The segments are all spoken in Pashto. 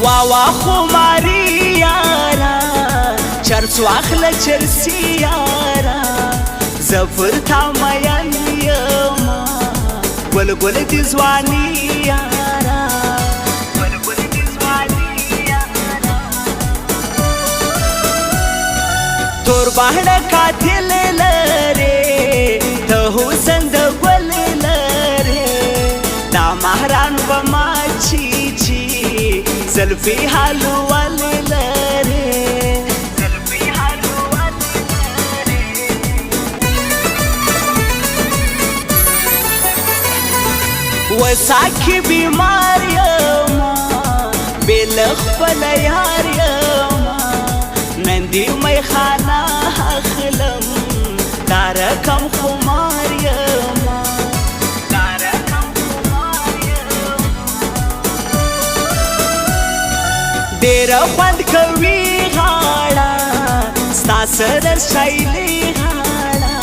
واوا خماري یارا چرس واخله چرسی یارا زفر تا مین یما گل گل دی زوانی یارا گل گل دی زوانی یارا تور باهړه قاتل لره ته حسن د ګل لره دا مهران بما چی چی زلفی حلو والی لره زلفی حلو والی لره وساکی بیمار یما بلخ پل یار یما نندی می خانا اخلم دارکم خمار یما ډېر خوند کوي غاړه ستا سره شایلې غاړه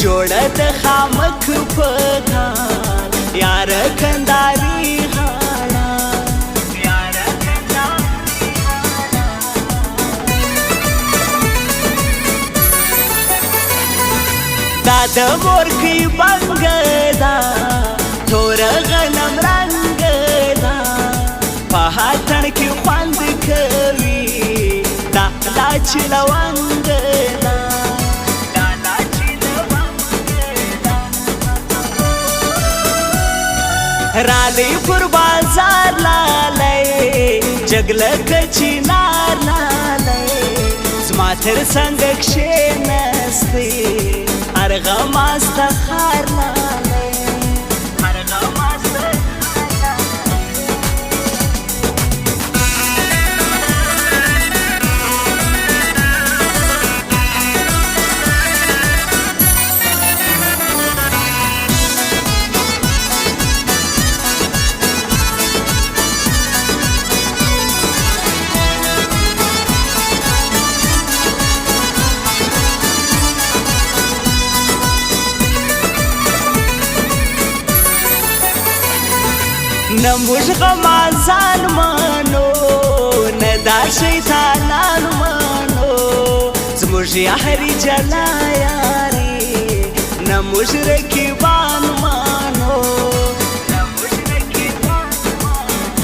جوړه د خامک په کار یار کنداري غاړه یار کنداري غاړه دا د مورکۍ بنګ ده تور غنم رنګ ده په هاتن کې خوند کوي دا لاچ لونګ دا دا لاچ لونګ دا رالی پر بازار لالی جګله کچی نار لالی زما تر څنګ کښېنستی هرغه ماسته خار لالی هرغه ماسته نه موږ غمازان مانو نه دا شیطانان مانو زموږ یاري جلا یاري نه موږ رقیبان مانو نه موږ رقیبان مانو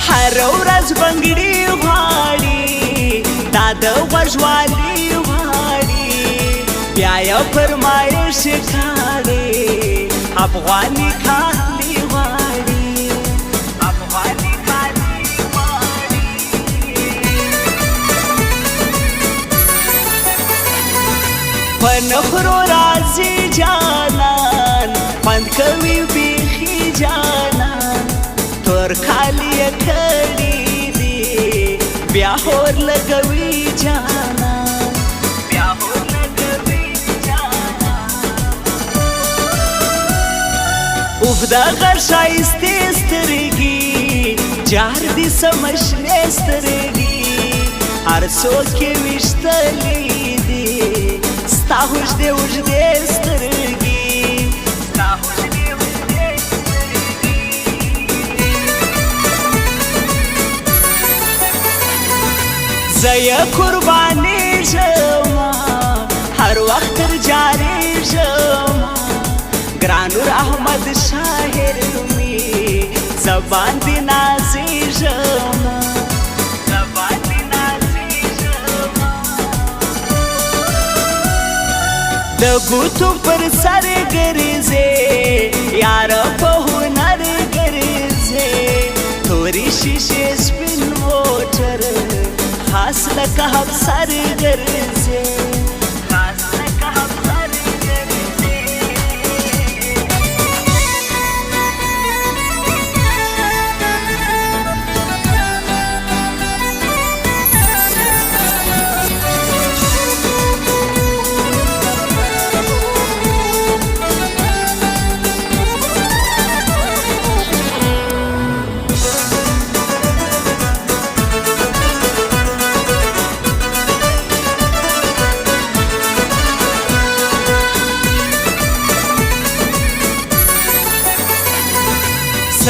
هر ورځ بنګړي غواړي دا د غوږوالي غواړي بیا یې فرمایش کاړي افغانی کالی غواړي افغانی کالی غواړي په نخرو راځي جانان خوند کوي بیخي جانان تور کالی یې کړي دي بیا هور لګوي جانان بیا هور لګوي اوف دا غر شایسته سترګي جار دي سمشنه سترګي هر څوک یې وشتلې دي ستا وجدې وجدې سترګي ستا وجدې وجدې سترګي زه یې قرباني ژما هر وخت تر جاري ژما ګرانور احمد شاعر می زبان دی نازی ژما زبان دی نازی ژما د ګوتو پر سر ګرځې یار په هنر ګرځې تورې شیشې سپین موټر خاص لکه افسر ګرځې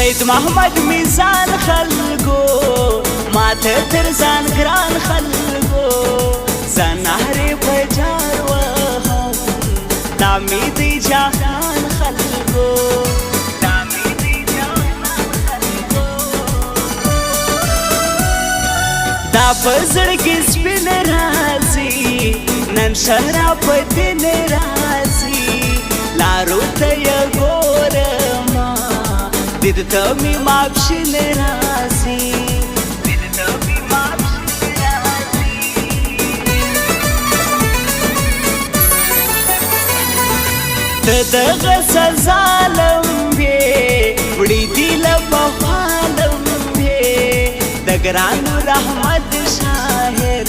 سید محمد میزان خلقو ماته تر ځان ګران خلقو زنهرې په جار وهم دا مې دی جهان خلقو دا په زړه کې سپین راځي نن شهرا په دین راځي لارو ته یې ګورما دید ته مې ماپښین راځي ته دغه سزا لمبې وړي دي له پخوا لمبې د ګرانو رحمت شاعر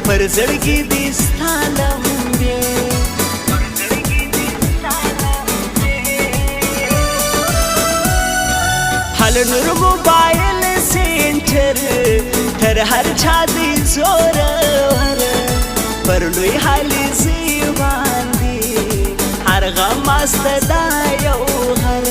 پر زړګي دي ستا لمبې حل نور موبایل سینټر تر هر چا دی زور پر لوی حالي زی باندې هر غم است دا یو غر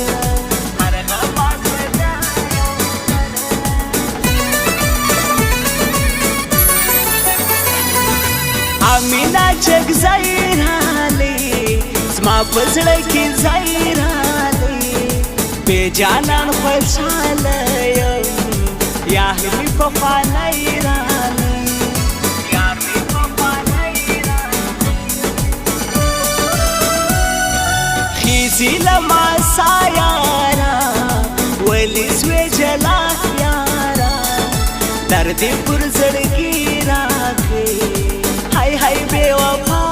امینا چک زایرالی زما پزړه کې زایرالی بے جانان خوشاله یم یا همی په فانای رالی یار می په فانای رالی خیزی لما سایارا ولی زوی جلا یارا دردی پر زړګي راکې هاي هاي بے وفا